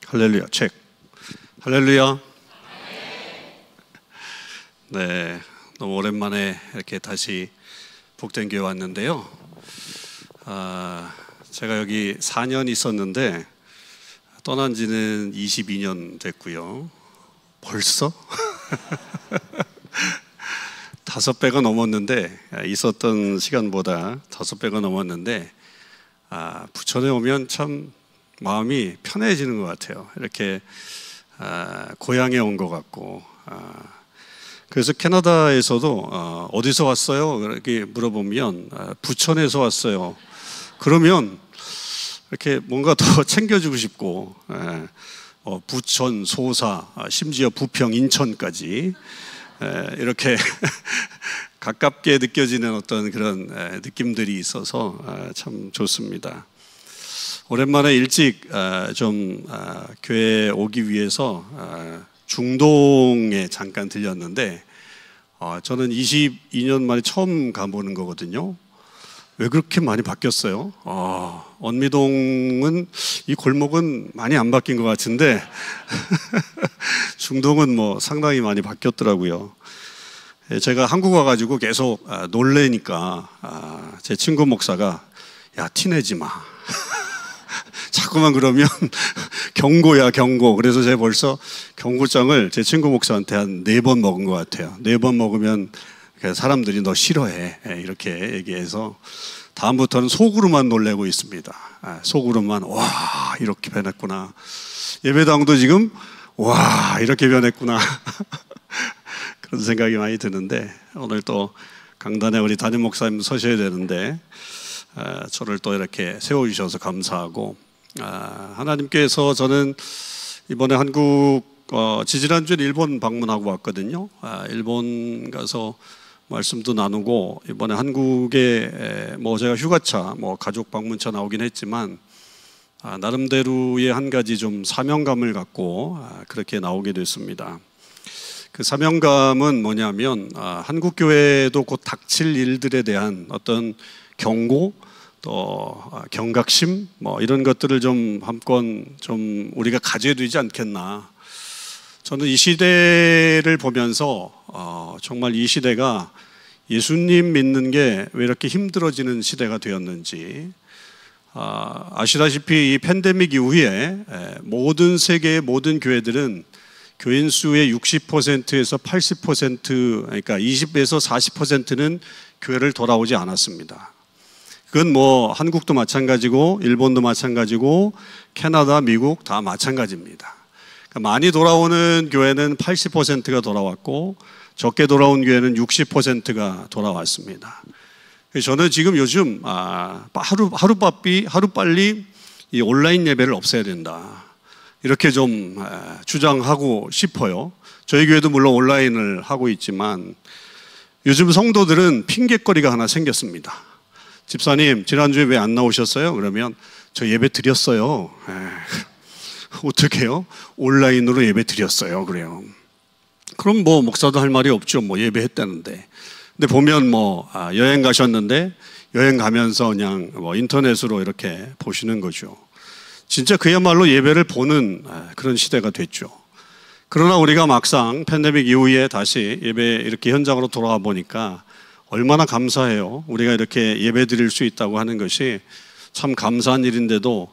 할렐루야, 책. 할렐루야. 네, 너무 오랜만에 이렇게 다시 복된 교회 왔는데요. 제가 여기 4년 있었는데 떠난 지는 22년 됐고요. 벌써? 5배가 넘었는데, 있었던 시간보다 5배가 넘었는데, 부천에 오면 참 마음이 편해지는 것 같아요. 이렇게 고향에 온 것 같고. 그래서 캐나다에서도 어디서 왔어요? 이렇게 물어보면 부천에서 왔어요. 그러면 이렇게 뭔가 더 챙겨주고 싶고, 부천, 소사, 심지어 부평, 인천까지 이렇게 가깝게 느껴지는 어떤 그런 느낌들이 있어서 참 좋습니다. 오랜만에 일찍 좀 교회에 오기 위해서 중동에 잠깐 들렸는데, 저는 22년 만에 처음 가보는 거거든요. 왜 그렇게 많이 바뀌었어요? 언미동은 이 골목은 많이 안 바뀐 것 같은데 중동은 뭐 상당히 많이 바뀌었더라고요. 제가 한국 와가지고 계속 놀래니까 제 친구 목사가 야, 티내지 마. 자꾸만 그러면 경고야, 경고. 그래서 제가 벌써 경고장을 제 친구 목사한테 한 4번 먹은 것 같아요. 4번 먹으면 사람들이 너 싫어해, 이렇게 얘기해서 다음부터는 속으로만 놀래고 있습니다. 속으로만 와, 이렇게 변했구나. 예배당도 지금 와, 이렇게 변했구나. 그런 생각이 많이 드는데, 오늘 또 강단에 우리 담임 목사님 서셔야 되는데 저를 또 이렇게 세워주셔서 감사하고, 하나님께서 저는 이번에 한국 지지난주에 일본 방문하고 왔거든요. 일본 가서 말씀도 나누고, 이번에 한국에 뭐 제가 휴가차, 뭐 가족 방문차 나오긴 했지만 나름대로의 한 가지 좀 사명감을 갖고 그렇게 나오게 됐습니다. 그 사명감은 뭐냐면 한국 교회도 곧 닥칠 일들에 대한 어떤 경고, 또 경각심, 뭐 이런 것들을 좀 한번 좀 우리가 가져야 되지 않겠나. 저는 이 시대를 보면서 정말 이 시대가 예수님 믿는 게 왜 이렇게 힘들어지는 시대가 되었는지, 아시다시피 이 팬데믹 이후에 모든 세계의 모든 교회들은 교인 수의 60%에서 80%, 그러니까 20에서 40%는 교회를 돌아오지 않았습니다. 그건 뭐 한국도 마찬가지고 일본도 마찬가지고 캐나다, 미국 다 마찬가지입니다. 그러니까 많이 돌아오는 교회는 80%가 돌아왔고 적게 돌아온 교회는 60%가 돌아왔습니다. 저는 지금 요즘 하루빨리 이 온라인 예배를 없애야 된다, 이렇게 좀 주장하고 싶어요. 저희 교회도 물론 온라인을 하고 있지만 요즘 성도들은 핑계거리가 하나 생겼습니다. 집사님, 지난주에 왜 안 나오셨어요? 그러면 저 예배 드렸어요. 어떻게 해요? 온라인으로 예배 드렸어요. 그래요. 그럼 뭐 목사도 할 말이 없죠. 뭐 예배했다는데. 근데 보면 뭐 여행 가셨는데 여행 가면서 그냥 뭐 인터넷으로 이렇게 보시는 거죠. 진짜 그야말로 예배를 보는 그런 시대가 됐죠. 그러나 우리가 막상 팬데믹 이후에 다시 예배 이렇게 현장으로 돌아와 보니까 얼마나 감사해요. 우리가 이렇게 예배 드릴 수 있다고 하는 것이 참 감사한 일인데도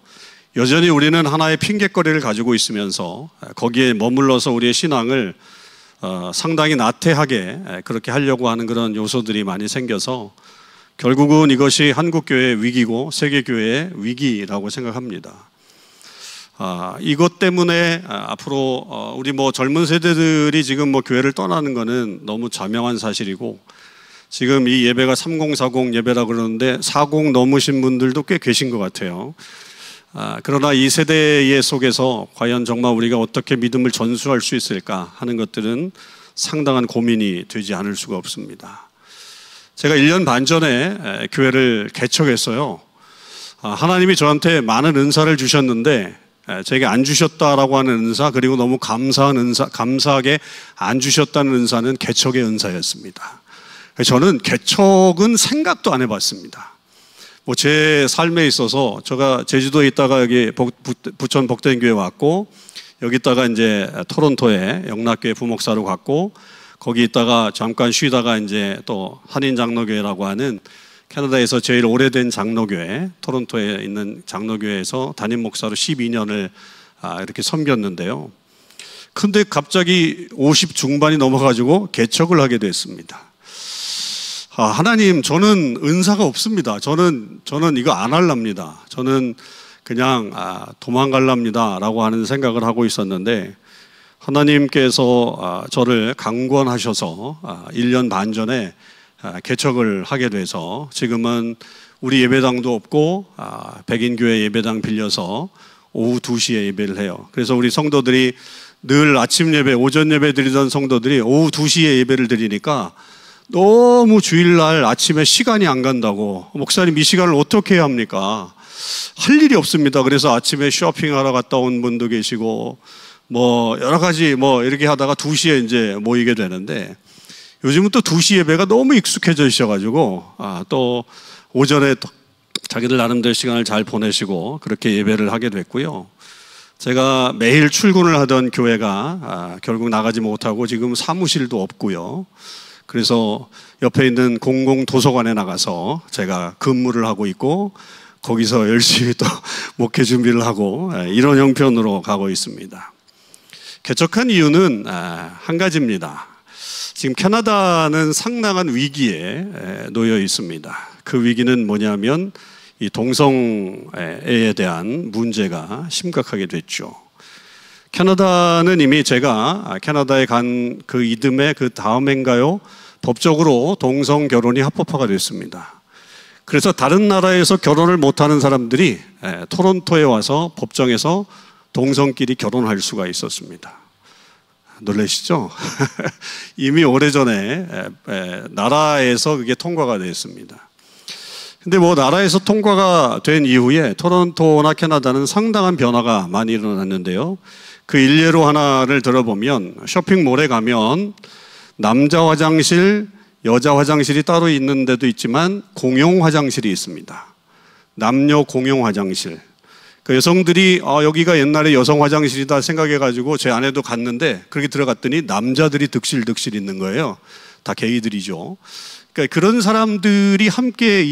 여전히 우리는 하나의 핑계거리를 가지고 있으면서 거기에 머물러서 우리의 신앙을 상당히 나태하게 그렇게 하려고 하는 그런 요소들이 많이 생겨서 결국은 이것이 한국교회의 위기고 세계교회의 위기라고 생각합니다. 이것 때문에 앞으로 우리 뭐 젊은 세대들이 지금 뭐 교회를 떠나는 것은 너무 자명한 사실이고, 지금 이 예배가 3040 예배라 그러는데 40 넘으신 분들도 꽤 계신 것 같아요. 그러나 이 세대의 속에서 과연 정말 우리가 어떻게 믿음을 전수할 수 있을까 하는 것들은 상당한 고민이 되지 않을 수가 없습니다. 제가 1년 반 전에 교회를 개척했어요. 하나님이 저한테 많은 은사를 주셨는데 제게 안 주셨다라고 하는 은사, 그리고 너무 감사한 은사, 감사하게 안 주셨다는 은사는 개척의 은사였습니다. 저는 개척은 생각도 안 해봤습니다. 뭐 제 삶에 있어서 제가 제주도에 있다가 여기 부천 복된교회 왔고, 여기다가 이제 토론토에 영락교회 부목사로 갔고, 거기 있다가 잠깐 쉬다가 이제 또 한인장로교회라고 하는 캐나다에서 제일 오래된 장로교회, 토론토에 있는 장로교회에서 담임 목사로 12년을 이렇게 섬겼는데요. 근데 갑자기 50 중반이 넘어가지고 개척을 하게 됐습니다. 하나님, 저는 은사가 없습니다. 저는 이거 안 할랍니다. 저는 그냥 도망갈랍니다 라고 하는 생각을 하고 있었는데, 하나님께서 저를 강권하셔서 1년 반 전에 개척을 하게 돼서 지금은 우리 예배당도 없고 백인교회 예배당 빌려서 오후 2시에 예배를 해요. 그래서 우리 성도들이 늘 아침 예배, 오전 예배 드리던 성도들이 오후 2시에 예배를 드리니까 너무 주일날 아침에 시간이 안 간다고, 목사님 이 시간을 어떻게 해야 합니까? 할 일이 없습니다. 그래서 아침에 쇼핑하러 갔다 온 분도 계시고 뭐 여러 가지 뭐 이렇게 하다가 2시에 이제 모이게 되는데, 요즘은 또 2시 예배가 너무 익숙해져 있어가지고 또 오전에 또 자기들 나름대로 시간을 잘 보내시고 그렇게 예배를 하게 됐고요. 제가 매일 출근을 하던 교회가 결국 나가지 못하고 지금 사무실도 없고요. 그래서 옆에 있는 공공도서관에 나가서 제가 근무를 하고 있고, 거기서 열심히 또 목회 준비를 하고 이런 형편으로 가고 있습니다. 개척한 이유는 한 가지입니다. 지금 캐나다는 상당한 위기에 놓여 있습니다. 그 위기는 뭐냐면 이 동성애에 대한 문제가 심각하게 됐죠. 캐나다는 이미 제가 캐나다에 간 그 이듬해 그 다음인가요? 법적으로 동성 결혼이 합법화가 됐습니다. 그래서 다른 나라에서 결혼을 못하는 사람들이 토론토에 와서 법정에서 동성끼리 결혼할 수가 있었습니다. 놀라시죠? 이미 오래전에 나라에서 그게 통과가 됐습니다. 근데 뭐 나라에서 통과가 된 이후에 토론토나 캐나다는 상당한 변화가 많이 일어났는데요. 그 일례로 하나를 들어보면, 쇼핑몰에 가면 남자 화장실, 여자 화장실이 따로 있는 데도 있지만 공용 화장실이 있습니다. 남녀 공용 화장실. 그 여성들이 여기가 옛날에 여성 화장실이다 생각해가지고 제 아내도 갔는데, 그렇게 들어갔더니 남자들이 득실득실 있는 거예요. 다 게이들이죠. 그러니까 그런 사람들이 함께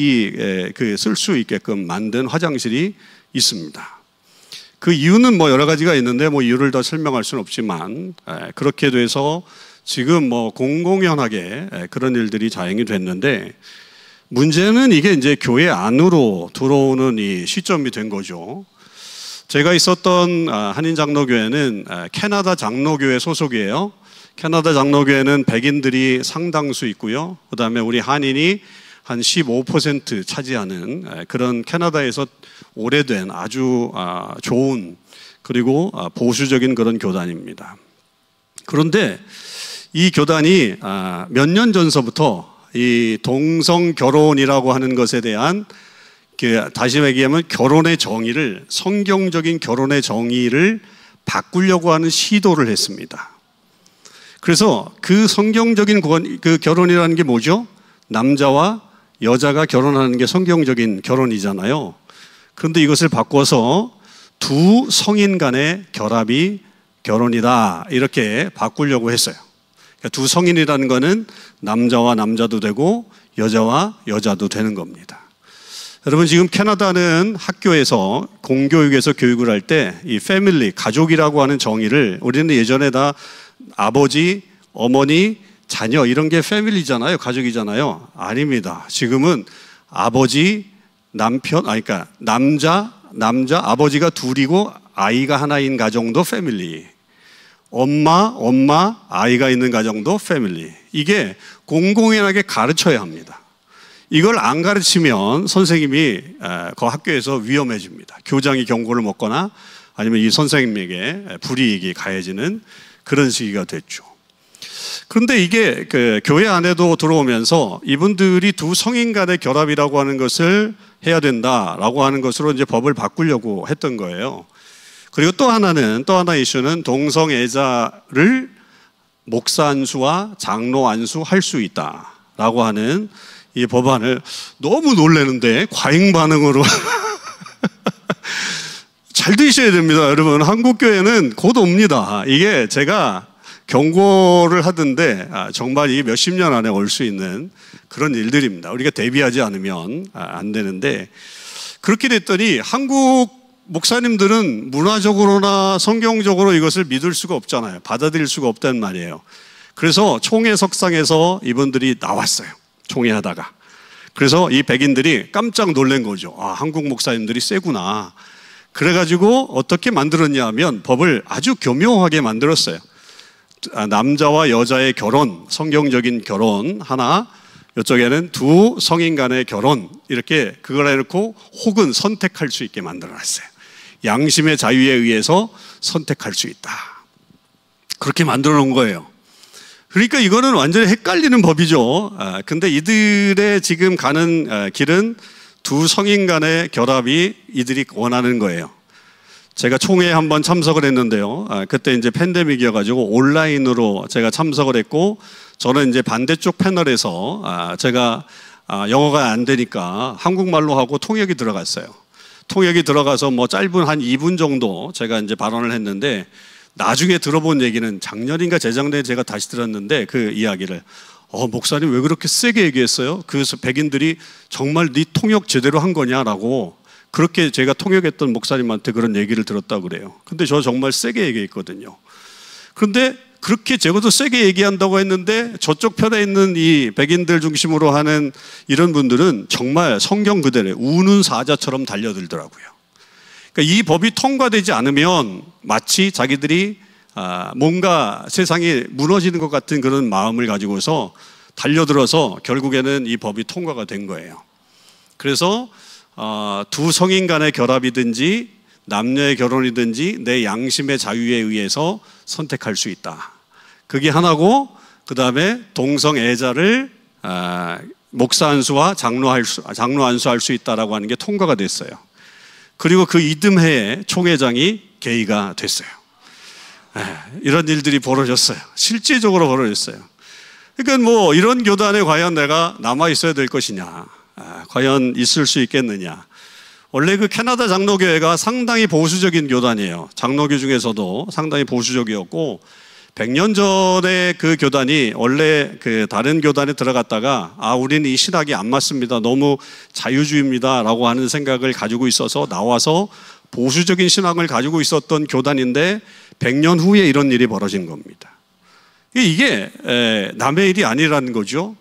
쓸 수 있게끔 만든 화장실이 있습니다. 그 이유는 뭐 여러 가지가 있는데 뭐 이유를 다 설명할 수는 없지만, 그렇게 돼서 지금 뭐 공공연하게 그런 일들이 자행이 됐는데, 문제는 이게 이제 교회 안으로 들어오는 이 시점이 된 거죠. 제가 있었던 한인장로교회는 캐나다 장로교회 소속이에요. 캐나다 장로교회는 백인들이 상당수 있고요. 그 다음에 우리 한인이 한 15% 차지하는 그런 캐나다에서 오래된 아주 좋은, 그리고 보수적인 그런 교단입니다. 그런데 이 교단이 몇 년 전서부터 이 동성 결혼이라고 하는 것에 대한, 다시 얘기하면 결혼의 정의를, 성경적인 결혼의 정의를 바꾸려고 하는 시도를 했습니다. 그래서 그 성경적인 그 결혼이라는 게 뭐죠? 남자와 여자가 결혼하는 게 성경적인 결혼이잖아요. 그런데 이것을 바꿔서 두 성인 간의 결합이 결혼이다, 이렇게 바꾸려고 했어요. 그러니까 두 성인이라는 거는 남자와 남자도 되고 여자와 여자도 되는 겁니다. 여러분, 지금 캐나다는 학교에서, 공교육에서 교육을 할 때 이 패밀리, 가족이라고 하는 정의를, 우리는 예전에 다 아버지, 어머니, 자녀 이런 게 패밀리잖아요. 가족이잖아요. 아닙니다. 지금은 아버지, 남편, 그러니까 남자, 아버지가 둘이고 아이가 하나인 가정도 패밀리. 엄마, 아이가 있는 가정도 패밀리. 이게 공공연하게 가르쳐야 합니다. 이걸 안 가르치면 선생님이 그 학교에서 위험해집니다. 교장이 경고를 먹거나 아니면 이 선생님에게 불이익이 가해지는 그런 시기가 됐죠. 그런데 이게 그 교회 안에도 들어오면서 이분들이 두 성인 간의 결합이라고 하는 것을 해야 된다라고 하는 것으로 이제 법을 바꾸려고 했던 거예요. 그리고 또 하나 이슈는 동성애자를 목사 안수와 장로 안수 할 수 있다라고 하는 이 법안을 너무 놀라는데 과잉 반응으로 잘 드셔야 됩니다. 여러분, 한국교회는 곧 옵니다. 이게 제가 경고를 하던데 정말 이게 몇십 년 안에 올 수 있는 그런 일들입니다. 우리가 대비하지 않으면 안 되는데, 그렇게 됐더니 한국 목사님들은 문화적으로나 성경적으로 이것을 믿을 수가 없잖아요. 받아들일 수가 없단 말이에요. 그래서 총회석상에서 이분들이 나왔어요. 총회하다가. 그래서 이 백인들이 깜짝 놀란 거죠. 아, 한국 목사님들이 세구나. 그래가지고 어떻게 만들었냐 하면 법을 아주 교묘하게 만들었어요. 남자와 여자의 결혼, 성경적인 결혼 하나, 이쪽에는 두 성인 간의 결혼, 이렇게 그걸 해놓고 혹은 선택할 수 있게 만들어놨어요. 양심의 자유에 의해서 선택할 수 있다. 그렇게 만들어 놓은 거예요. 그러니까 이거는 완전히 헷갈리는 법이죠. 근데 이들의 지금 가는 길은 두 성인 간의 결합이 이들이 원하는 거예요. 제가 총회에 한번 참석을 했는데요. 그때 이제 팬데믹이어가지고 온라인으로 제가 참석을 했고, 저는 이제 반대쪽 패널에서 제가 영어가 안 되니까 한국말로 하고 통역이 들어갔어요. 통역이 들어가서 뭐 짧은 한 2분 정도 제가 이제 발언을 했는데, 나중에 들어본 얘기는 작년인가 재작년에 제가 다시 들었는데 그 이야기를 목사님 왜 그렇게 세게 얘기했어요? 그래서 백인들이 정말 네 통역 제대로 한 거냐라고 그렇게 제가 통역했던 목사님한테 그런 얘기를 들었다고 그래요. 근데 저 정말 세게 얘기했거든요. 그런데 그렇게 적어도 세게 얘기한다고 했는데 저쪽 편에 있는 이 백인들 중심으로 하는 이런 분들은 정말 성경 그대로 우는 사자처럼 달려들더라고요. 그러니까 이 법이 통과되지 않으면 마치 자기들이 뭔가 세상이 무너지는 것 같은 그런 마음을 가지고서 달려들어서 결국에는 이 법이 통과가 된 거예요. 그래서 두 성인 간의 결합이든지 남녀의 결혼이든지 내 양심의 자유에 의해서 선택할 수 있다. 그게 하나고, 그 다음에 동성애자를 목사 안수와 장로 안수할 수 있다라고 하는 게 통과가 됐어요. 그리고 그 이듬해에 총회장이 게이가 됐어요. 이런 일들이 벌어졌어요. 실제적으로 벌어졌어요. 그러니까 뭐 이런 교단에 과연 내가 남아 있어야 될 것이냐, 과연 있을 수 있겠느냐. 원래 그 캐나다 장로교회가 상당히 보수적인 교단이에요. 장로교 중에서도 상당히 보수적이었고, 100년 전에 그 교단이 원래 그 다른 교단에 들어갔다가 우리는 이 신학이 안 맞습니다, 너무 자유주의입니다 라고 하는 생각을 가지고 있어서 나와서 보수적인 신앙을 가지고 있었던 교단인데 100년 후에 이런 일이 벌어진 겁니다. 이게 남의 일이 아니라는 거죠.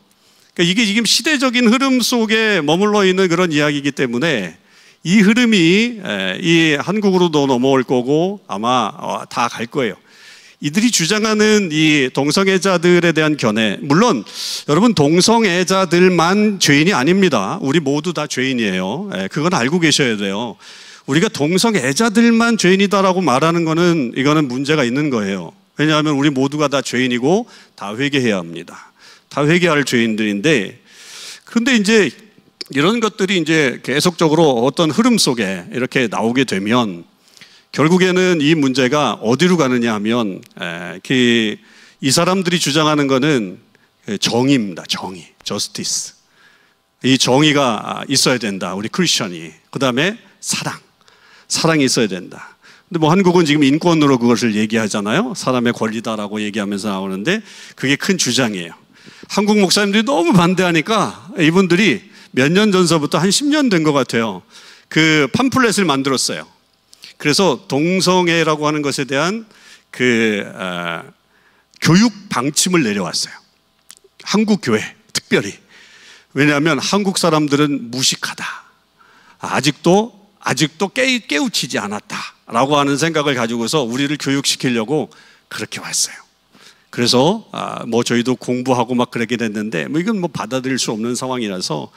그러니까 이게 지금 시대적인 흐름 속에 머물러 있는 그런 이야기이기 때문에 이 흐름이 이 한국으로도 넘어올 거고 아마 다 갈 거예요. 이들이 주장하는 이 동성애자들에 대한 견해, 물론 여러분 동성애자들만 죄인이 아닙니다. 우리 모두 다 죄인이에요. 그건 알고 계셔야 돼요. 우리가 동성애자들만 죄인이다라고 말하는 거는 이거는 문제가 있는 거예요. 왜냐하면 우리 모두가 다 죄인이고 다 회개해야 합니다. 다 회개할 죄인들인데, 그런데 이제 이런 것들이 이제 계속적으로 어떤 흐름 속에 이렇게 나오게 되면 결국에는 이 문제가 어디로 가느냐 하면 이 사람들이 주장하는 거는 정의입니다. 정의, 저스티스. 이 정의가 있어야 된다, 우리 크리스천이. 그 다음에 사랑이 있어야 된다. 근데 뭐 한국은 지금 인권으로 그것을 얘기하잖아요. 사람의 권리다라고 얘기하면서 나오는데 그게 큰 주장이에요. 한국 목사님들이 너무 반대하니까 이분들이 몇 년 전서부터 한 10년 된 것 같아요. 그 팜플렛을 만들었어요. 그래서 동성애라고 하는 것에 대한 교육 방침을 내려왔어요. 한국 교회 특별히. 왜냐하면 한국 사람들은 무식하다, 아직도 깨우치지 않았다라고 하는 생각을 가지고서 우리를 교육시키려고 그렇게 왔어요. 그래서 뭐 저희도 공부하고 막 그렇게 됐는데 뭐 이건 뭐 받아들일 수 없는 상황이라서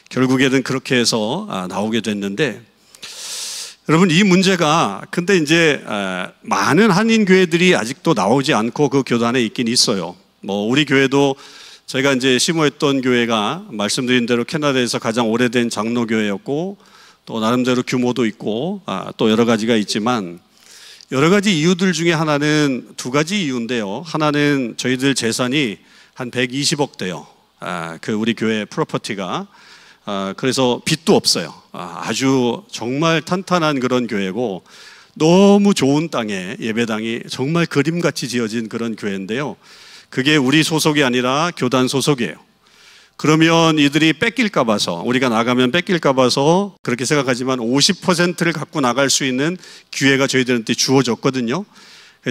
결국에는 그렇게 해서 나오게 됐는데, 여러분 이 문제가 근데 이제 많은 한인 교회들이 아직도 나오지 않고 그 교단에 있긴 있어요. 뭐 우리 교회도 저희가 이제 심호했던 교회가 말씀드린 대로 캐나다에서 가장 오래된 장로교회였고 또 나름대로 규모도 있고 또 여러 가지가 있지만, 여러 가지 이유들 중에 하나는 두 가지 이유인데요. 하나는 저희들 재산이 한 120억 돼요. 그 우리 교회 프로퍼티가. 그래서 빚도 없어요. 아주 정말 탄탄한 그런 교회고 너무 좋은 땅에 예배당이 정말 그림같이 지어진 그런 교회인데요. 그게 우리 소속이 아니라 교단 소속이에요. 그러면 이들이 뺏길까 봐서, 우리가 나가면 뺏길까 봐서 그렇게 생각하지만 50%를 갖고 나갈 수 있는 기회가 저희들한테 주어졌거든요.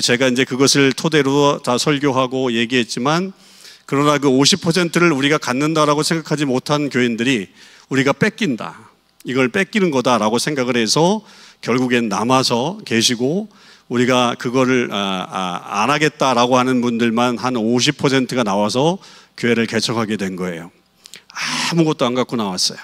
제가 이제 그것을 토대로 다 설교하고 얘기했지만, 그러나 그 50%를 우리가 갖는다라고 생각하지 못한 교인들이 우리가 뺏긴다, 이걸 뺏기는 거다라고 생각을 해서 결국엔 남아서 계시고, 우리가 그거를 안 하겠다라고 하는 분들만 한 50%가 나와서 교회를 개척하게 된 거예요. 아무것도 안 갖고 나왔어요.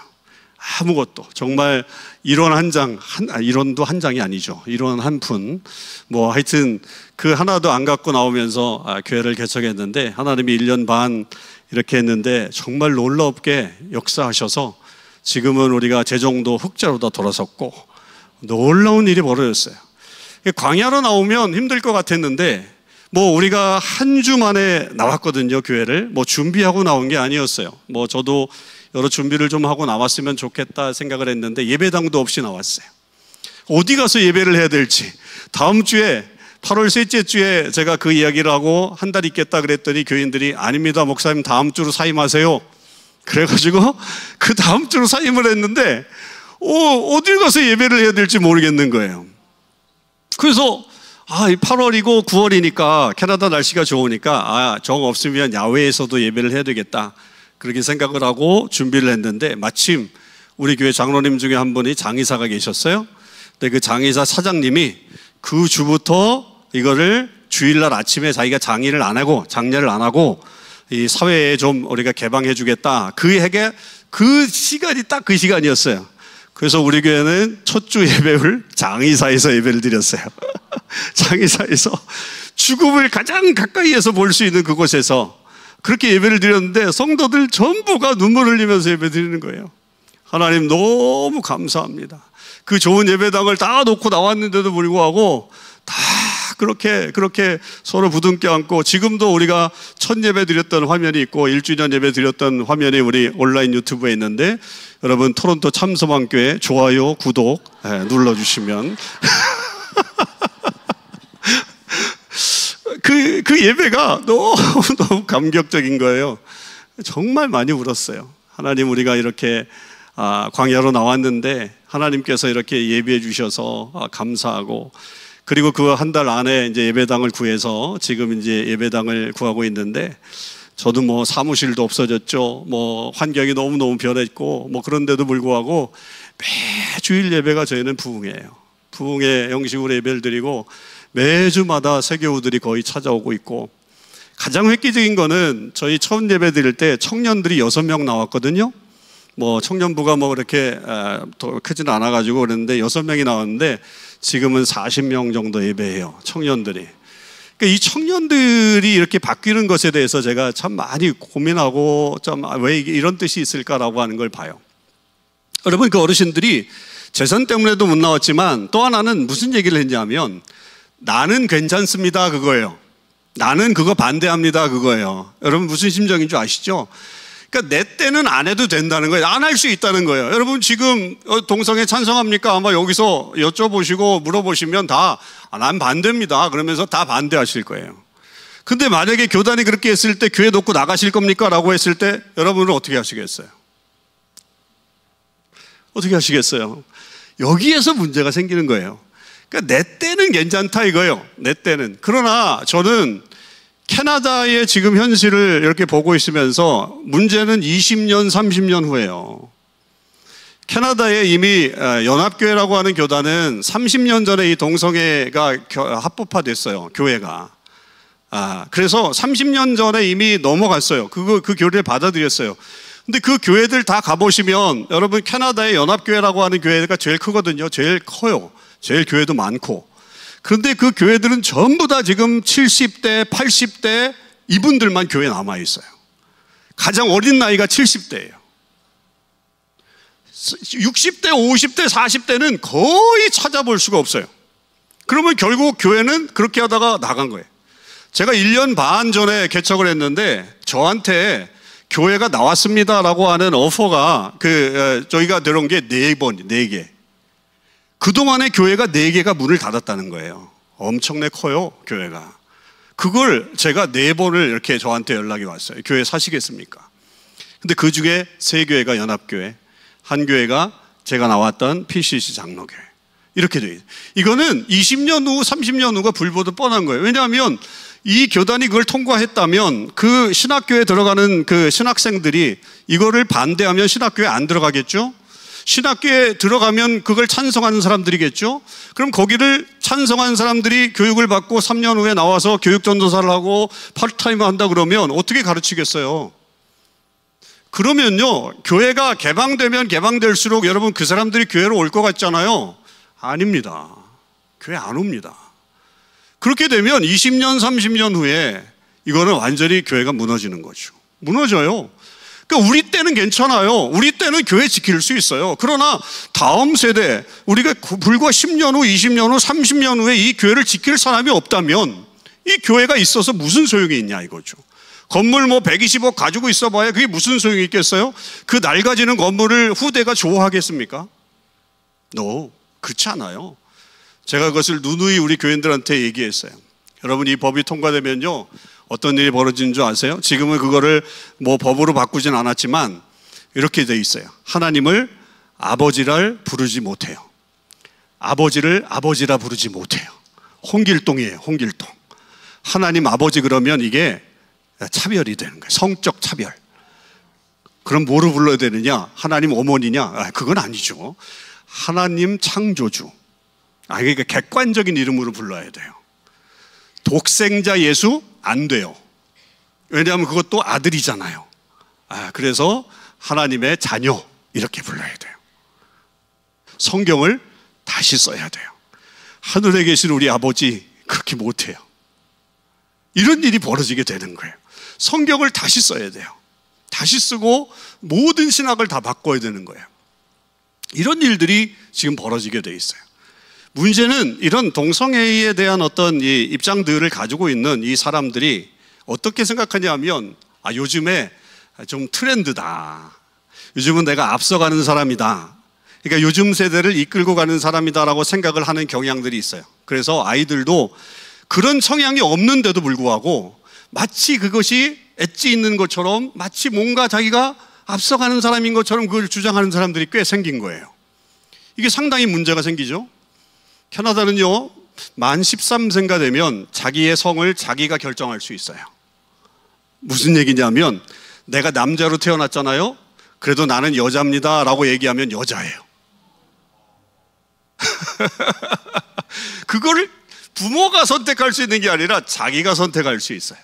아무것도. 정말 일원 한 장, 일원도 한 장이 아니죠. 일원 한 푼. 뭐 하여튼 그 하나도 안 갖고 나오면서 교회를 개척했는데, 하나님이 1년 반 이렇게 했는데 정말 놀랍게 역사하셔서 지금은 우리가 재정도 흑자로 다 돌아섰고 놀라운 일이 벌어졌어요. 광야로 나오면 힘들 것 같았는데, 뭐 우리가 한 주 만에 나왔거든요. 교회를 뭐 준비하고 나온 게 아니었어요. 뭐 저도 여러 준비를 좀 하고 나왔으면 좋겠다 생각을 했는데 예배당도 없이 나왔어요. 어디 가서 예배를 해야 될지. 다음 주에 8월 셋째 주에 제가 그 이야기를 하고 한 달 있겠다 그랬더니 교인들이 아닙니다 목사님 다음 주로 사임하세요. 그래가지고 그 다음 주로 사임을 했는데 어딜 가서 예배를 해야 될지 모르겠는 거예요. 그래서 8월이고 9월이니까 캐나다 날씨가 좋으니까 정 없으면 야외에서도 예배를 해야 되겠다, 그렇게 생각을 하고 준비를 했는데, 마침 우리 교회 장로님 중에 한 분이 장의사가 계셨어요. 근데 그 장의사 사장님이 그 주부터 이거를 주일날 아침에 자기가 장례를 안 하고 이 사회에 좀 우리가 개방해 주겠다, 그 시간이 딱 그 시간이었어요. 그래서 우리 교회는 첫 주 예배를 장의사에서 예배를 드렸어요. 장의사에서 죽음을 가장 가까이에서 볼 수 있는 그곳에서 그렇게 예배를 드렸는데, 성도들 전부가 눈물 흘리면서 예배 드리는 거예요. 하나님 너무 감사합니다. 그 좋은 예배당을 다 놓고 나왔는데도 불구하고 다 그렇게 서로 부둥켜 안고, 지금도 우리가 첫 예배 드렸던 화면이 있고 1주년 예배 드렸던 화면이 우리 온라인 유튜브에 있는데, 여러분 토론토 참소망교회 좋아요, 구독 눌러주시면 그 예배가 너무 감격적인 거예요. 정말 많이 울었어요. 하나님, 우리가 이렇게 광야로 나왔는데 하나님께서 이렇게 예배해 주셔서 감사하고, 그리고 그 한 달 안에 이제 예배당을 구해서 지금 이제 예배당을 구하고 있는데, 저도 뭐 사무실도 없어졌죠. 뭐 환경이 너무너무 변했고, 뭐 그런데도 불구하고 매주일 예배가 저희는 부흥이에요. 부흥의 형식으로 예배를 드리고 매주마다 세교우들이 거의 찾아오고 있고, 가장 획기적인 거는 저희 처음 예배 드릴 때 청년들이 6명 나왔거든요. 뭐 청년부가 뭐 그렇게 크지는 않아가지고 그랬는데 6명이 나왔는데, 지금은 40명 정도 예배해요, 청년들이. 그러니까 이 청년들이 이렇게 바뀌는 것에 대해서 제가 참 많이 고민하고, 좀 왜 이런 뜻이 있을까라고 하는 걸 봐요. 여러분, 그 어르신들이 재산 때문에도 못 나왔지만 또 하나는 무슨 얘기를 했냐면, 나는 괜찮습니다 그거예요. 나는 그거 반대합니다 그거예요. 여러분 무슨 심정인 줄 아시죠? 그러니까 내 때는 안 해도 된다는 거예요. 안 할 수 있다는 거예요. 여러분 지금 동성애 찬성합니까? 아마 여기서 여쭤보시고 물어보시면 다 난 반대입니다 그러면서 다 반대하실 거예요. 근데 만약에 교단이 그렇게 했을 때 교회 놓고 나가실 겁니까? 라고 했을 때 여러분은 어떻게 하시겠어요? 어떻게 하시겠어요? 여기에서 문제가 생기는 거예요. 그러니까 내 때는 괜찮다 이거예요. 내 때는. 그러나 저는 캐나다의 지금 현실을 이렇게 보고 있으면서 문제는 20년, 30년 후예요. 캐나다에 이미 연합교회라고 하는 교단은 30년 전에 이 동성애가 합법화됐어요, 교회가. 그래서 30년 전에 이미 넘어갔어요. 그 교회를 받아들였어요. 근데 그 교회들 다 가보시면 여러분, 캐나다의 연합교회라고 하는 교회가 제일 크거든요. 제일 커요. 제일 교회도 많고. 그런데 그 교회들은 전부 다 지금 70대, 80대 이분들만 교회에 남아있어요. 가장 어린 나이가 70대예요. 60대, 50대, 40대는 거의 찾아볼 수가 없어요. 그러면 결국 교회는 그렇게 하다가 나간 거예요. 제가 1년 반 전에 개척을 했는데 저한테 교회가 나왔습니다라고 하는 오퍼가 저희가 들어온 게 4개. 그동안에 교회가 4개가 문을 닫았다는 거예요. 엄청나게 커요, 교회가. 그걸 제가 4번을 이렇게 저한테 연락이 왔어요. 교회 사시겠습니까? 근데 그 중에 3교회가 연합교회, 1교회가 제가 나왔던 PCC 장로교회. 이렇게 돼 있어요. 이거는 20년 후, 30년 후가 불보듯 뻔한 거예요. 왜냐하면 이 교단이 그걸 통과했다면 그 신학교에 들어가는 그 신학생들이 이거를 반대하면 신학교에 안 들어가겠죠? 신학교에 들어가면 그걸 찬성하는 사람들이겠죠? 그럼 거기를 찬성하는 사람들이 교육을 받고 3년 후에 나와서 교육전도사를 하고 파트타임 한다 그러면 어떻게 가르치겠어요? 그러면요, 교회가 개방되면 개방될수록 여러분 그 사람들이 교회로 올 것 같잖아요. 아닙니다. 교회 안 옵니다. 그렇게 되면 20년, 30년 후에 이거는 완전히 교회가 무너지는 거죠. 무너져요. 그러니까 우리 때는 괜찮아요. 우리 때는 교회 지킬 수 있어요. 그러나 다음 세대, 우리가 불과 10년 후, 20년 후, 30년 후에 이 교회를 지킬 사람이 없다면 이 교회가 있어서 무슨 소용이 있냐 이거죠. 건물 120억 가지고 있어 봐야 그게 무슨 소용이 있겠어요? 그 낡아지는 건물을 후대가 좋아하겠습니까? No, 그렇지 않아요. 제가 그것을 누누이 우리 교인들한테 얘기했어요. 여러분, 이 법이 통과되면요, 어떤 일이 벌어지는 줄 아세요? 지금은 그거를 법으로 바꾸진 않았지만 이렇게 돼 있어요. 하나님을 아버지를 부르지 못해요. 아버지를 아버지라 부르지 못해요. 홍길동이에요, 홍길동. 하나님 아버지 그러면 이게 차별이 되는 거예요. 성적 차별. 그럼 뭐로 불러야 되느냐? 하나님 어머니냐? 그건 아니죠. 하나님 창조주. 그러니까 객관적인 이름으로 불러야 돼요. 독생자 예수 안 돼요. 왜냐하면 그것도 아들이잖아요. 그래서 하나님의 자녀 이렇게 불러야 돼요. 성경을 다시 써야 돼요. 하늘에 계신 우리 아버지 그렇게 못해요. 이런 일이 벌어지게 되는 거예요. 성경을 다시 써야 돼요. 다시 쓰고 모든 신학을 다 바꿔야 되는 거예요. 이런 일들이 지금 벌어지게 돼 있어요. 문제는 이런 동성애에 대한 어떤 이 입장들을 가지고 있는 이 사람들이 어떻게 생각하냐면 요즘에 좀 트렌드다. 요즘은 내가 앞서가는 사람이다. 그러니까 요즘 세대를 이끌고 가는 사람이다라고 생각을 하는 경향들이 있어요. 그래서 아이들도 그런 성향이 없는데도 불구하고 마치 그것이 엣지 있는 것처럼 마치 뭔가 자기가 앞서가는 사람인 것처럼 그걸 주장하는 사람들이 꽤 생긴 거예요. 이게 상당히 문제가 생기죠. 캐나다는요, 만 13세가 되면 자기의 성을 자기가 결정할 수 있어요. 무슨 얘기냐면 내가 남자로 태어났잖아요. 그래도 나는 여자입니다 라고 얘기하면 여자예요. 그거를 부모가 선택할 수 있는 게 아니라 자기가 선택할 수 있어요.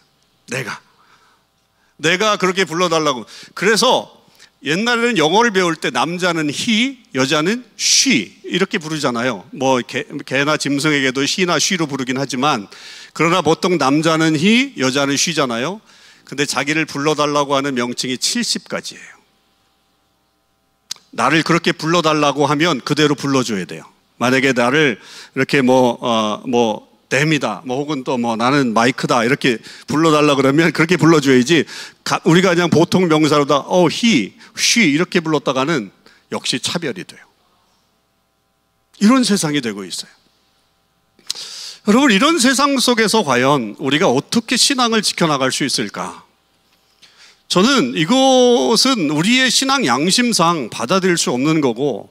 내가 그렇게 불러달라고. 그래서 옛날에는 영어를 배울 때 남자는 he, 여자는 she 이렇게 부르잖아요. 개나 짐승에게도 he나 she로 부르긴 하지만 그러나 보통 남자는 he, 여자는 she잖아요. 근데 자기를 불러달라고 하는 명칭이 70가지예요. 나를 그렇게 불러달라고 하면 그대로 불러줘야 돼요. 만약에 나를 이렇게 댐이다, 혹은 또 나는 마이크다 이렇게 불러달라 그러면 그렇게 불러줘야지. 우리가 그냥 보통 명사로다 he, she 이렇게 불렀다가는 역시 차별이 돼요. 이런 세상이 되고 있어요. 여러분, 이런 세상 속에서 과연 우리가 어떻게 신앙을 지켜나갈 수 있을까? 저는 이것은 우리의 신앙 양심상 받아들일 수 없는 거고,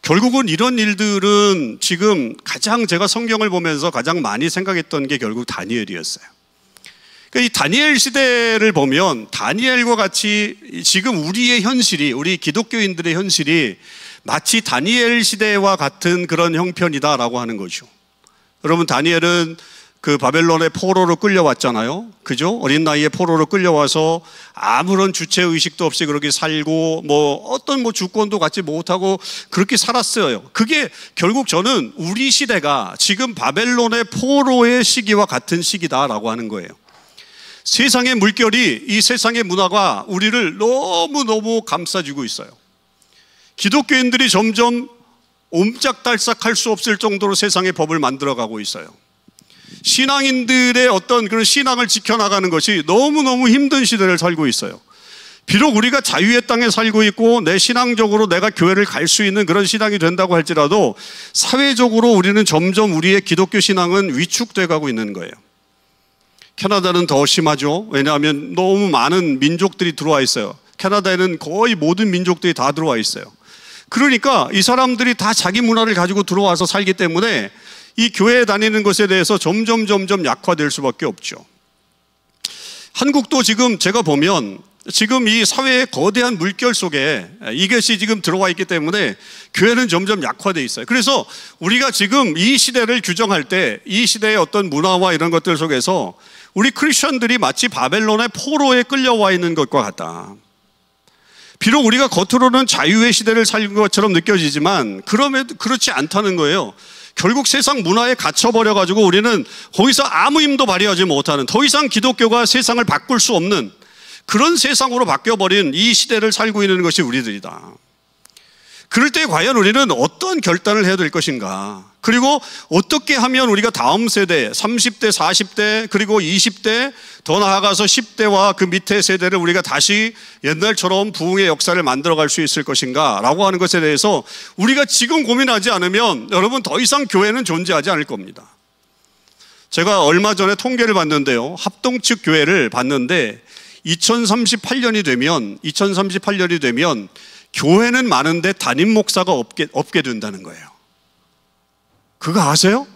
결국은 이런 일들은 지금 가장 제가 성경을 보면서 가장 많이 생각했던 게 결국 다니엘이었어요. 그러니까 이 다니엘 시대를 보면 다니엘과 같이 지금 우리의 현실이, 우리 기독교인들의 현실이 마치 다니엘 시대와 같은 그런 형편이다라고 하는 거죠. 여러분, 다니엘은 그 바벨론의 포로로 끌려왔잖아요. 그죠? 어린 나이에 포로로 끌려와서 아무런 주체의식도 없이 그렇게 살고 어떤 주권도 갖지 못하고 그렇게 살았어요. 그게 결국 저는 우리 시대가 지금 바벨론의 포로의 시기와 같은 시기다라고 하는 거예요. 세상의 물결이, 이 세상의 문화가 우리를 너무너무 감싸주고 있어요. 기독교인들이 점점 옴짝달싹할 수 없을 정도로 세상의 법을 만들어가고 있어요. 신앙인들의 어떤 그런 신앙을 지켜나가는 것이 너무너무 힘든 시대를 살고 있어요. 비록 우리가 자유의 땅에 살고 있고 내 신앙적으로 내가 교회를 갈 수 있는 그런 신앙이 된다고 할지라도 사회적으로 우리는 점점 우리의 기독교 신앙은 위축돼 가고 있는 거예요. 캐나다는 더 심하죠. 왜냐하면 너무 많은 민족들이 들어와 있어요. 캐나다에는 거의 모든 민족들이 다 들어와 있어요. 그러니까 이 사람들이 다 자기 문화를 가지고 들어와서 살기 때문에 이 교회에 다니는 것에 대해서 점점 약화될 수밖에 없죠. 한국도 지금 제가 보면 지금 이 사회의 거대한 물결 속에 이것이 지금 들어와 있기 때문에 교회는 점점 약화되어 있어요. 그래서 우리가 지금 이 시대를 규정할 때 이 시대의 어떤 문화와 이런 것들 속에서 우리 크리스천들이 마치 바벨론의 포로에 끌려와 있는 것과 같다. 비록 우리가 겉으로는 자유의 시대를 살는 것처럼 느껴지지만 그렇지 않다는 거예요. 결국 세상 문화에 갇혀버려가지고 우리는 거기서 아무 힘도 발휘하지 못하는, 더 이상 기독교가 세상을 바꿀 수 없는 그런 세상으로 바뀌어버린 이 시대를 살고 있는 것이 우리들이다. 그럴 때 과연 우리는 어떤 결단을 해야 될 것인가? 그리고 어떻게 하면 우리가 다음 세대 30대, 40대 그리고 20대 더 나아가서 10대와 그 밑에 세대를 우리가 다시 옛날처럼 부흥의 역사를 만들어갈 수 있을 것인가 라고 하는 것에 대해서 우리가 지금 고민하지 않으면 여러분 더 이상 교회는 존재하지 않을 겁니다. 제가 얼마 전에 통계를 봤는데요, 합동측 교회를 봤는데 2038년이 되면 교회는 많은데 담임 목사가 없게 된다는 거예요. 그거 아세요?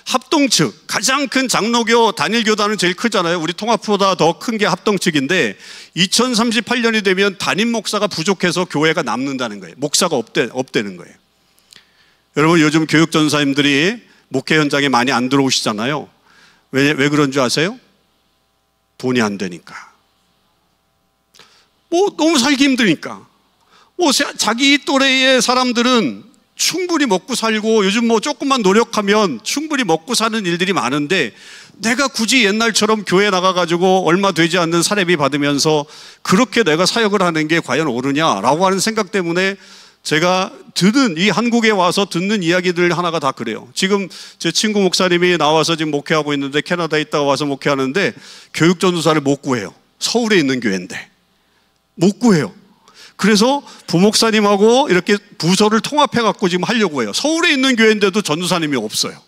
합동측, 가장 큰 장로교 단일교단은 제일 크잖아요. 우리 통합보다 더 큰 게 합동측인데 2038년이 되면 담임 목사가 부족해서 교회가 남는다는 거예요. 목사가 없대는 거예요. 여러분 요즘 교육 전사님들이 목회 현장에 많이 안 들어오시잖아요. 왜 그런 줄 아세요? 돈이 안 되니까. 너무 살기 힘드니까. 자기 또래의 사람들은 충분히 먹고 살고 요즘 조금만 노력하면 충분히 먹고 사는 일들이 많은데 내가 굳이 옛날처럼 교회 나가가지고 얼마 되지 않는 사례비 받으면서 그렇게 내가 사역을 하는 게 과연 옳으냐라고 하는 생각 때문에 제가 이 한국에 와서 듣는 이야기들 하나가 다 그래요. 지금 제 친구 목사님이 나와서 지금 목회하고 있는데 캐나다에 있다가 와서 목회하는데 교육 전도사를 못 구해요. 서울에 있는 교회인데 못 구해요. 그래서 부목사님하고 이렇게 부서를 통합해갖고 지금 하려고 해요. 서울에 있는 교회인데도 전도사님이 없어요.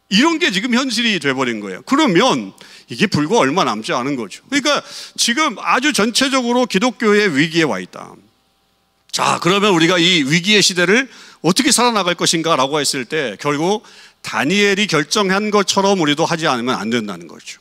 이런 게 지금 현실이 돼버린 거예요. 그러면 이게 불과 얼마 남지 않은 거죠. 그러니까 지금 아주 전체적으로 기독교의 위기에 와 있다. 자, 그러면 우리가 이 위기의 시대를 어떻게 살아나갈 것인가 라고 했을 때 결국 다니엘이 결정한 것처럼 우리도 하지 않으면 안 된다는 거죠.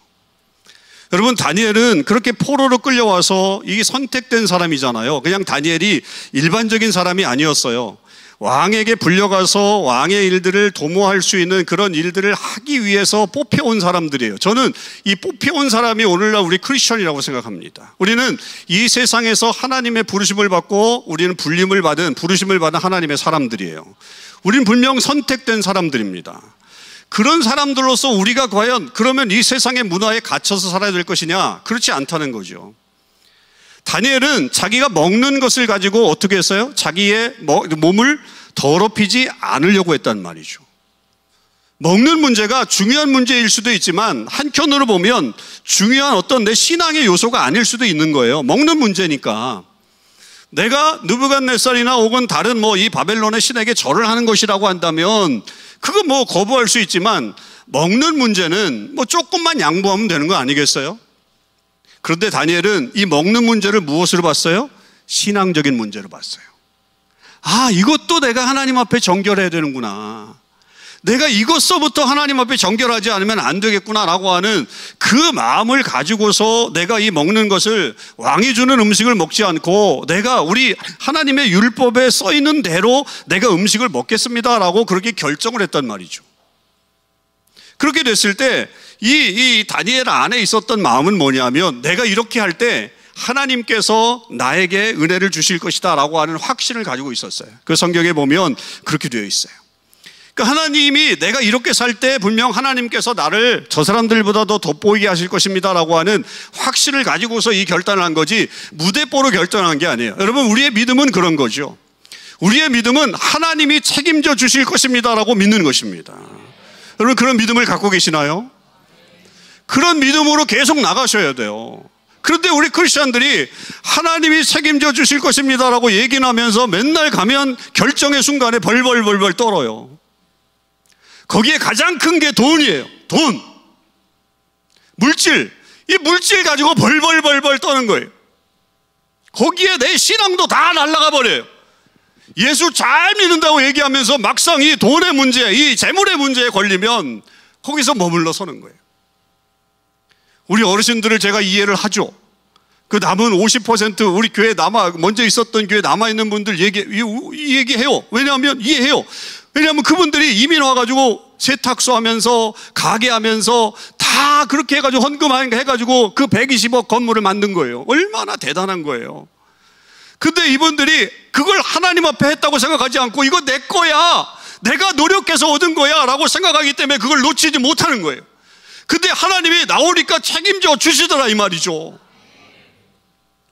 여러분 다니엘은 그렇게 포로로 끌려와서 이게 선택된 사람이잖아요. 그냥 다니엘이 일반적인 사람이 아니었어요. 왕에게 불려가서 왕의 일들을 도모할 수 있는 그런 일들을 하기 위해서 뽑혀온 사람들이에요. 저는 이 뽑혀온 사람이 오늘날 우리 크리스천이라고 생각합니다. 우리는 이 세상에서 하나님의 부르심을 받고 우리는 부르심을 받은 하나님의 사람들이에요. 우리는 분명 선택된 사람들입니다. 그런 사람들로서 우리가 과연 그러면 이 세상의 문화에 갇혀서 살아야 될 것이냐? 그렇지 않다는 거죠. 다니엘은 자기가 먹는 것을 가지고 어떻게 했어요? 자기의 몸을 더럽히지 않으려고 했단 말이죠. 먹는 문제가 중요한 문제일 수도 있지만 한편으로 보면 중요한 어떤 내 신앙의 요소가 아닐 수도 있는 거예요. 먹는 문제니까. 내가 느부갓네살이나 혹은 다른 이 바벨론의 신에게 절을 하는 것이라고 한다면 그거 거부할 수 있지만 먹는 문제는 조금만 양보하면 되는 거 아니겠어요? 그런데 다니엘은 이 먹는 문제를 무엇으로 봤어요? 신앙적인 문제로 봤어요. 아, 이것도 내가 하나님 앞에 정결해야 되는구나. 내가 이것서부터 하나님 앞에 정결하지 않으면 안 되겠구나라고 하는 그 마음을 가지고서 내가 이 먹는 것을 왕이 주는 음식을 먹지 않고 내가 우리 하나님의 율법에 써 있는 대로 내가 음식을 먹겠습니다라고 그렇게 결정을 했단 말이죠. 그렇게 됐을 때 이 다니엘 안에 있었던 마음은 뭐냐면 내가 이렇게 할 때 하나님께서 나에게 은혜를 주실 것이다 라고 하는 확신을 가지고 있었어요. 그 성경에 보면 그렇게 되어 있어요. 그러니까 하나님이 내가 이렇게 살 때 분명 하나님께서 나를 저 사람들보다 더 돋보이게 하실 것입니다 라고 하는 확신을 가지고서 이 결단을 한 거지 무대뽀로 결단한 게 아니에요. 여러분 우리의 믿음은 그런 거죠. 우리의 믿음은 하나님이 책임져 주실 것입니다 라고 믿는 것입니다. 여러분 그런 믿음을 갖고 계시나요? 그런 믿음으로 계속 나가셔야 돼요. 그런데 우리 크리스천들이 하나님이 책임져 주실 것입니다라고 얘기는 하면서 맨날 가면 결정의 순간에 벌벌벌벌 떨어요. 거기에 가장 큰 게 돈이에요. 돈, 물질. 이 물질 가지고 벌벌벌벌 떠는 거예요. 거기에 내 신앙도 다 날아가 버려요. 예수 잘 믿는다고 얘기하면서 막상 이 돈의 문제, 이 재물의 문제에 걸리면 거기서 머물러 서는 거예요. 우리 어르신들을 제가 이해를 하죠. 그 남은 50% 우리 교회 먼저 있었던 교회 남아있는 분들 얘기해요. 왜냐하면 이해해요. 왜냐하면 그분들이 이민 와가지고 세탁소 하면서 가게 하면서 다 그렇게 해가지고 헌금 해가지고 그 120억 건물을 만든 거예요. 얼마나 대단한 거예요. 근데 이분들이 그걸 하나님 앞에 했다고 생각하지 않고 이거 내 거야, 내가 노력해서 얻은 거야 라고 생각하기 때문에 그걸 놓치지 못하는 거예요. 근데 하나님이 나오니까 책임져 주시더라 이 말이죠.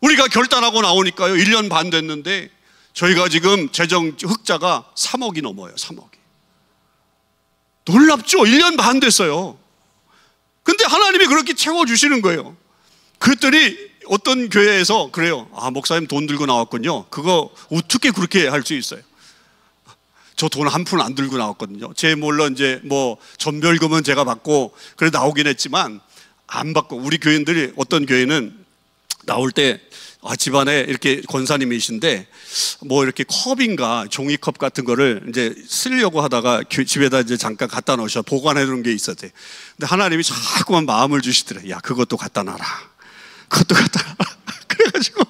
우리가 결단하고 나오니까요 1년 반 됐는데 저희가 지금 재정 흑자가 3억이 넘어요. 3억이. 놀랍죠? 1년 반 됐어요. 근데 하나님이 그렇게 채워주시는 거예요. 그랬더니 어떤 교회에서 그래요. 아, 목사님 돈 들고 나왔군요. 그거 어떻게 그렇게 할 수 있어요? 저 돈 한 푼 안 들고 나왔거든요. 제 물론 이제 뭐 전별금은 제가 받고 그래 나오긴 했지만 안 받고, 우리 교인들이 어떤 교회는 나올 때 집안에 이렇게 권사님이신데 뭐 이렇게 컵인가 종이컵 같은 거를 이제 쓰려고 하다가 집에다 이제 잠깐 갖다 놓으셔 보관해 놓은 게 있었대. 근데 하나님이 자꾸만 마음을 주시더래. 야, 그것도 갖다 놔라. 그것도 갖다 놔라. 그래가지고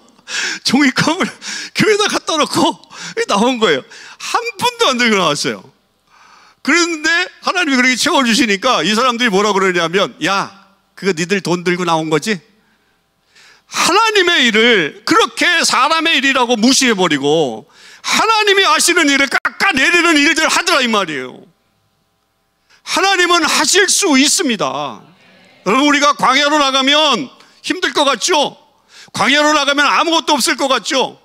종이컵을 교회에다 갖다 놓고 나온 거예요. 한 푼도 안 들고 나왔어요. 그런데 하나님이 그렇게 채워주시니까 이 사람들이 뭐라 그러냐면, 야, 그거 니들 돈 들고 나온 거지? 하나님의 일을 그렇게 사람의 일이라고 무시해버리고 하나님이 하시는 일을 깎아내리는 일들 하더라 이 말이에요. 하나님은 하실 수 있습니다. 여러분, 우리가 광야로 나가면 힘들 것 같죠? 광야로 나가면 아무것도 없을 것 같죠?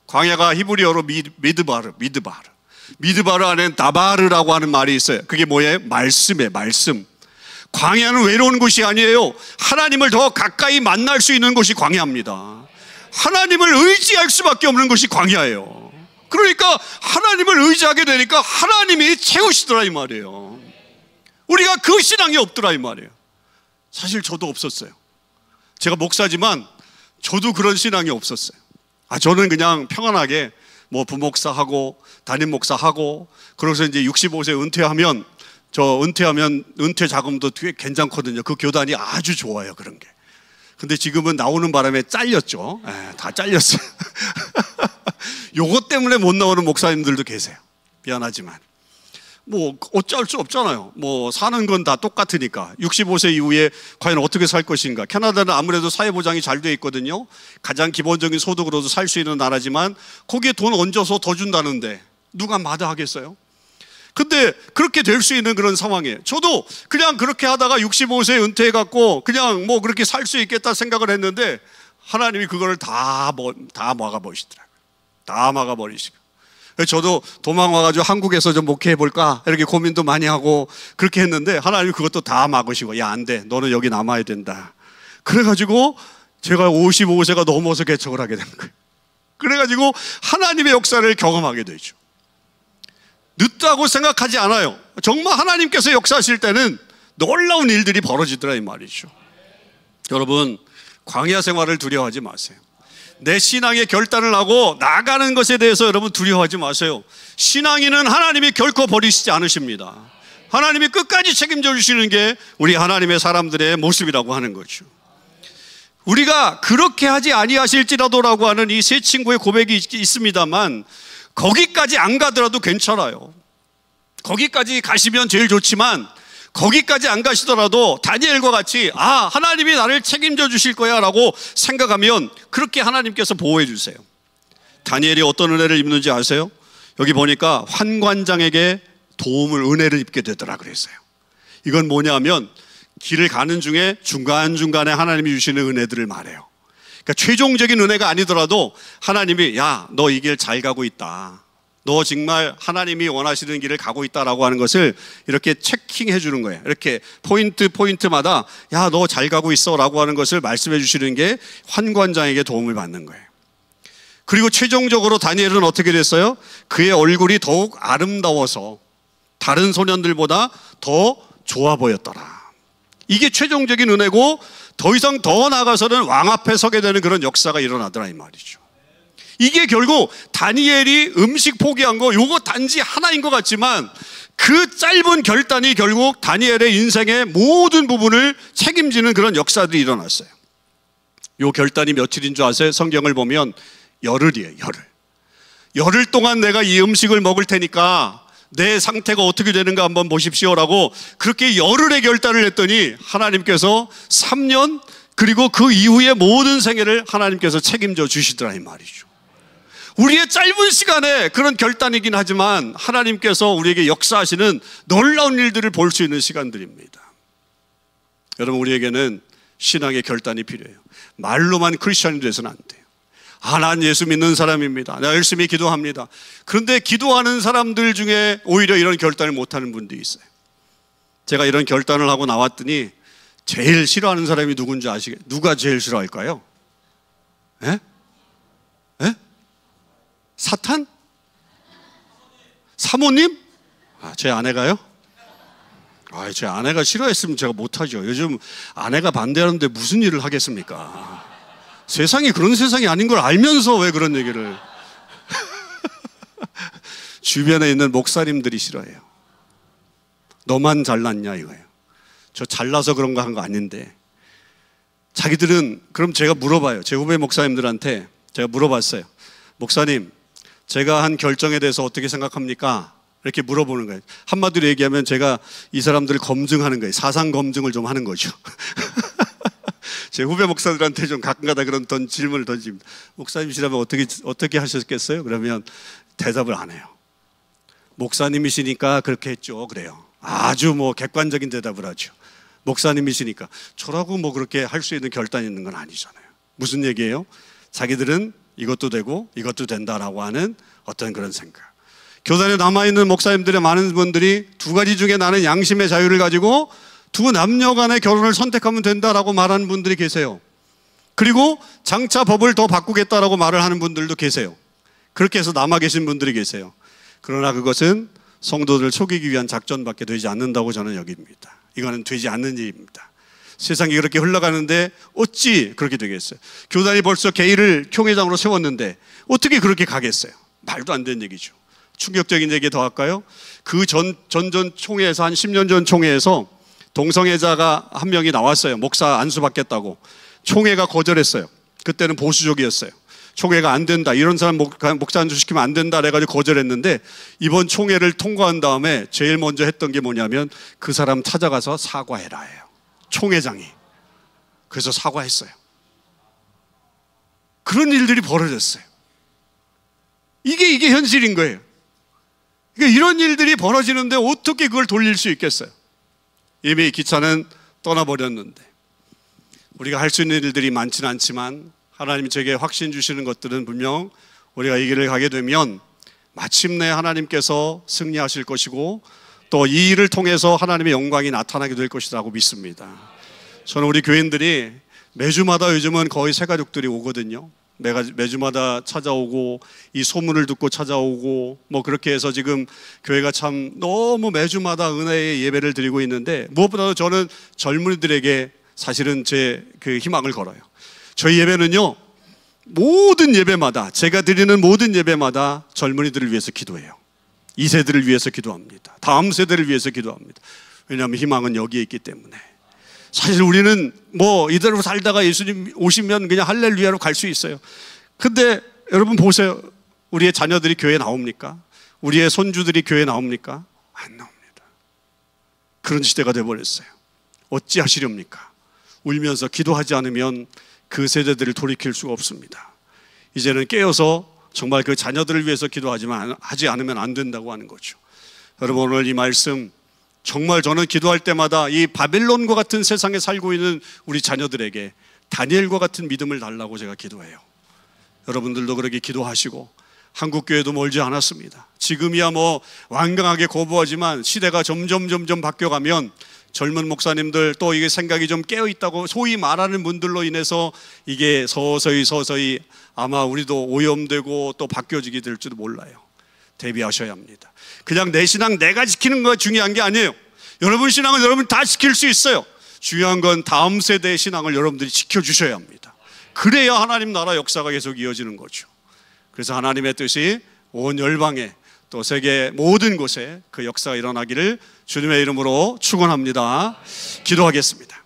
광야가 히브리어로 미드바르. 미드바르 안에는 다바르라고 하는 말이 있어요. 그게 뭐예요? 말씀이에요. 말씀. 광야는 외로운 곳이 아니에요. 하나님을 더 가까이 만날 수 있는 곳이 광야입니다. 하나님을 의지할 수밖에 없는 것이 광야예요. 그러니까 하나님을 의지하게 되니까 하나님이 채우시더라 이 말이에요. 우리가 그 신앙이 없더라 이 말이에요. 사실 저도 없었어요. 제가 목사지만 저도 그런 신앙이 없었어요. 저는 그냥 평안하게 뭐 부목사하고 담임 목사하고, 그래서 이제 65세 은퇴하면 은퇴 자금도 되게 괜찮거든요. 그 교단이 아주 좋아요, 그런 게. 근데 지금은 나오는 바람에 잘렸죠. 다 잘렸어요. 요것 때문에 못 나오는 목사님들도 계세요. 미안하지만. 뭐 어쩔 수 없잖아요. 뭐 사는 건 다 똑같으니까. 65세 이후에 과연 어떻게 살 것인가. 캐나다는 아무래도 사회보장이 잘 돼 있거든요. 가장 기본적인 소득으로도 살 수 있는 나라지만 거기에 돈 얹어서 더 준다는데 누가 마다하겠어요? 근데 그렇게 될 수 있는 그런 상황이에요. 저도 그냥 그렇게 하다가 65세 은퇴해갖고 그냥 뭐 그렇게 살 수 있겠다 생각을 했는데 하나님이 그거를 다 막아버리시더라고요. 다 막아버리시고. 저도 도망와가지고 한국에서 좀 목회해볼까 이렇게 고민도 많이 하고 그렇게 했는데 하나님이 그것도 다 막으시고, 야, 안 돼. 너는 여기 남아야 된다. 그래가지고 제가 55세가 넘어서 개척을 하게 된 거예요. 그래가지고 하나님의 역사를 경험하게 되죠. 늦다고 생각하지 않아요. 정말 하나님께서 역사하실 때는 놀라운 일들이 벌어지더라 이 말이죠. 여러분, 광야 생활을 두려워하지 마세요. 내 신앙의 결단을 하고 나가는 것에 대해서 여러분 두려워하지 마세요. 신앙인은 하나님이 결코 버리시지 않으십니다. 하나님이 끝까지 책임져 주시는 게 우리 하나님의 사람들의 모습이라고 하는 거죠. 우리가 그렇게 하지 아니하실지라도라고 하는 이 세 친구의 고백이 있습니다만 거기까지 안 가더라도 괜찮아요. 거기까지 가시면 제일 좋지만 거기까지 안 가시더라도 다니엘과 같이 하나님이 나를 책임져 주실 거야 라고 생각하면 그렇게 하나님께서 보호해 주세요. 다니엘이 어떤 은혜를 입는지 아세요? 여기 보니까 환관장에게 은혜를 입게 되더라 그랬어요. 이건 뭐냐면 길을 가는 중에 중간중간에 하나님이 주시는 은혜들을 말해요. 그러니까 최종적인 은혜가 아니더라도 하나님이, 야, 너 이 길 잘 가고 있다. 너 정말 하나님이 원하시는 길을 가고 있다라고 하는 것을 이렇게 체킹해 주는 거예요. 이렇게 포인트마다 야, 너 잘 가고 있어 라고 하는 것을 말씀해 주시는 게 환관장에게 도움을 받는 거예요. 그리고 최종적으로 다니엘은 어떻게 됐어요? 그의 얼굴이 더욱 아름다워서 다른 소년들보다 더 좋아 보였더라. 이게 최종적인 은혜고 더 이상 더 나아가서는 왕 앞에 서게 되는 그런 역사가 일어나더라 이 말이죠. 이게 결국 다니엘이 음식 포기한 거 요거 단지 하나인 것 같지만 그 짧은 결단이 결국 다니엘의 인생의 모든 부분을 책임지는 그런 역사들이 일어났어요. 요 결단이 며칠인 줄 아세요? 성경을 보면 열흘이에요. 열흘 동안 내가 이 음식을 먹을 테니까 내 상태가 어떻게 되는가 한번 보십시오라고 그렇게 열흘의 결단을 했더니 하나님께서 3년 그리고 그 이후의 모든 생애를 하나님께서 책임져 주시더라 이 말이죠. 우리의 짧은 시간에 그런 결단이긴 하지만 하나님께서 우리에게 역사하시는 놀라운 일들을 볼 수 있는 시간들입니다. 여러분, 우리에게는 신앙의 결단이 필요해요. 말로만 크리스천이 돼서는 안 돼요. 난 예수 믿는 사람입니다. 내가 열심히 기도합니다. 그런데 기도하는 사람들 중에 오히려 이런 결단을 못하는 분들이 있어요. 제가 이런 결단을 하고 나왔더니 제일 싫어하는 사람이 누군지 아시겠어요? 누가 제일 싫어할까요? 예? 예? 사탄? 사모님? 제 아내가요? 제 아내가 싫어했으면 제가 못하죠. 요즘 아내가 반대하는데 무슨 일을 하겠습니까? 세상이 그런 세상이 아닌 걸 알면서 왜 그런 얘기를. 주변에 있는 목사님들이 싫어해요. 너만 잘났냐 이거예요. 저 잘나서 그런 거 한 거 아닌데. 자기들은, 그럼 제가 물어봐요. 제 후배 목사님들한테 제가 물어봤어요. 목사님, 제가 한 결정에 대해서 어떻게 생각합니까? 이렇게 물어보는 거예요. 한마디로 얘기하면 제가 이 사람들을 검증하는 거예요. 사상 검증을 좀 하는 거죠. 제 후배 목사들한테 좀 가끔가다 그런 질문을 던집니다. 목사님이시라면 어떻게 하셨겠어요? 그러면 대답을 안 해요. 목사님이시니까 그렇게 했죠. 그래요. 아주 객관적인 대답을 하죠. 목사님이시니까. 저라고 그렇게 할 수 있는 결단이 있는 건 아니잖아요. 무슨 얘기예요? 자기들은 이것도 되고 이것도 된다라고 하는 어떤 그런 생각. 교단에 남아있는 목사님들의 많은 분들이 두 가지 중에 나는 양심의 자유를 가지고 두 남녀 간의 결혼을 선택하면 된다라고 말하는 분들이 계세요. 그리고 장차 법을 더 바꾸겠다라고 말을 하는 분들도 계세요. 그렇게 해서 남아 계신 분들이 계세요. 그러나 그것은 성도들을 속이기 위한 작전밖에 되지 않는다고 저는 여깁니다. 이거는 되지 않는 일입니다. 세상이 그렇게 흘러가는데 어찌 그렇게 되겠어요? 교단이 벌써 게이를 총회장으로 세웠는데 어떻게 그렇게 가겠어요? 말도 안 되는 얘기죠. 충격적인 얘기 더 할까요? 그 전 총회에서 한 10년 전 총회에서 동성애자가 한 명이 나왔어요. 목사 안수받겠다고. 총회가 거절했어요. 그때는 보수적이었어요. 총회가 안 된다. 이런 사람 목사 안수시키면 안 된다. 그래가지고 거절했는데 이번 총회를 통과한 다음에 제일 먼저 했던 게 뭐냐면 그 사람 찾아가서 사과해라 해요. 총회장이. 그래서 사과했어요. 그런 일들이 벌어졌어요. 이게 현실인 거예요. 그러니까 이런 일들이 벌어지는데 어떻게 그걸 돌릴 수 있겠어요? 이미 기차는 떠나버렸는데 우리가 할 수 있는 일들이 많지는 않지만 하나님이 제게 확신 주시는 것들은 분명 우리가 이 길을 가게 되면 마침내 하나님께서 승리하실 것이고 또 이 일을 통해서 하나님의 영광이 나타나게 될 것이라고 믿습니다. 저는 우리 교인들이 매주마다 요즘은 거의 새 가족들이 오거든요. 매주마다 찾아오고 이 소문을 듣고 찾아오고 그렇게 해서 지금 교회가 참 너무 매주마다 은혜의 예배를 드리고 있는데 무엇보다도 저는 젊은이들에게 사실은 제 그 희망을 걸어요. 저희 예배는요, 모든 예배마다, 제가 드리는 모든 예배마다 젊은이들을 위해서 기도해요. 2세들을 위해서 기도합니다. 다음 세대를 위해서 기도합니다. 왜냐하면 희망은 여기에 있기 때문에. 사실 우리는 이대로 살다가 예수님 오시면 그냥 할렐루야로 갈 수 있어요. 근데 여러분 보세요. 우리의 자녀들이 교회에 나옵니까? 우리의 손주들이 교회에 나옵니까? 안 나옵니다. 그런 시대가 되어버렸어요. 어찌 하시렵니까? 울면서 기도하지 않으면 그 세대들을 돌이킬 수가 없습니다. 이제는 깨어서 정말 그 자녀들을 위해서 하지 않으면 안 된다고 하는 거죠. 여러분, 오늘 이 말씀 정말 저는 기도할 때마다 이 바벨론과 같은 세상에 살고 있는 우리 자녀들에게 다니엘과 같은 믿음을 달라고 제가 기도해요. 여러분들도 그렇게 기도하시고 한국교회도 멀지 않았습니다. 지금이야 뭐 완강하게 거부하지만 시대가 점점 바뀌어가면 젊은 목사님들 또 이게 생각이 좀 깨어있다고 소위 말하는 분들로 인해서 이게 서서히 아마 우리도 오염되고 또 바뀌어지게 될지도 몰라요. 대비하셔야 합니다. 그냥 내 신앙 내가 지키는 거 중요한 게 아니에요. 여러분 신앙은 여러분 다 지킬 수 있어요. 중요한 건 다음 세대의 신앙을 여러분들이 지켜주셔야 합니다. 그래야 하나님 나라 역사가 계속 이어지는 거죠. 그래서 하나님의 뜻이 온 열방에 또 세계 모든 곳에 그 역사가 일어나기를 주님의 이름으로 축원합니다. 기도하겠습니다.